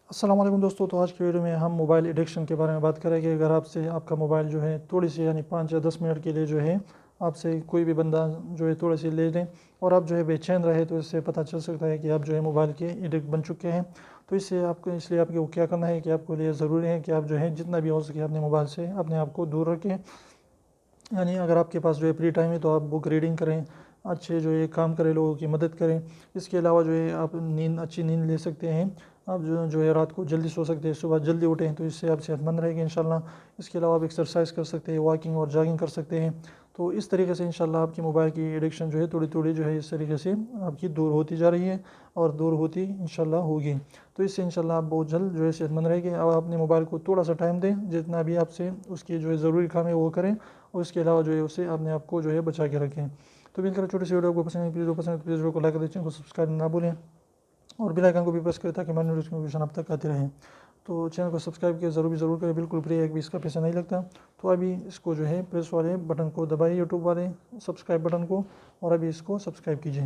السلام علیکم دوستو، تو آج کی ویڈیو میں ہم موبائل ایڈکشن کے بارے میں بات کریں گے۔ اگر آپ کا موبائل جو ہے تھوڑی سی یعنی 5 یا 10 منٹ کے لیے جو ہے آپ سے کوئی بھی بندہ جو ہے تھوڑے سی لے لیں اور آپ جو ہے بے چین رہے، تو اس سے پتہ چل سکتا ہے کہ آپ جو ہے موبائل کے ایڈکٹ بن چکے ہیں۔ تو اس لیے آپ کو کیا کرنا ہے کہ آپ کو لیے ضروری ہے کہ آپ جو ہے جتنا بھی ہو سکے اپنے موبائل سے اپنے آپ کو دور رکھیں۔ یعنی اگر آپ کے پاس جو ہے فری ٹائم ہے تو آپ بک ریڈنگ کریں، اچھے جو ہے کام کریں، لوگوں کی مدد کریں۔ اس کے علاوہ جو ہے آپ اچھی نیند لے سکتے ہیں، آپ جو ہے رات کو جلدی سو سکتے ہیں، صبح جلدی اٹھیں تو اس سے آپ صحت مند رہیں گے انشاءاللہ۔ اس کے علاوہ آپ ایکسرسائز کر سکتے ہیں، واکنگ اور جاگنگ کر سکتے ہیں۔ تو اس طریقے سے انشاءاللہ آپ کی موبائل کی ایڈکشن جو ہے تھوڑی تھوڑی جو ہے اس طریقے سے آپ کی دور ہوتی جا رہی ہے اور دور ہوتی انشاءاللہ ہوگی۔ تو اس سے انشاءاللہ آپ بہت جلد جو ہے صحت مند رہیں گے۔ اور اپنے موبائل کو تھوڑا سا ٹائم دیں، جتنا بھی آپ سے اس کی جو ہے ضروری کام ہے وہ کریں، اور اس کے علاوہ جو ہے اسے اپنے آپ کو جو ہے بچا کے رکھیں۔ تو امید کریں چھوٹی سی ویڈیو کو پسند ہے، پلیز ویڈیو کو لائک کر دیں، چینل کو سبسکرائب نہ بھولیں اور بیل آئیکن کو بھی پریس کریں تاکہ ہماری نوٹیفیکیشن اب تک آتی رہیں۔ تو چینل کو سبسکرائب کیا ضرور کریں، بالکل فری ہے، ایک بھی اس کا پیسہ نہیں لگتا۔ تو ابھی اس کو جو ہے پریس والے بٹن کو دبائیں، یوٹیوب والے سبسکرائب بٹن کو، اور ابھی اس کو سبسکرائب کیجیے۔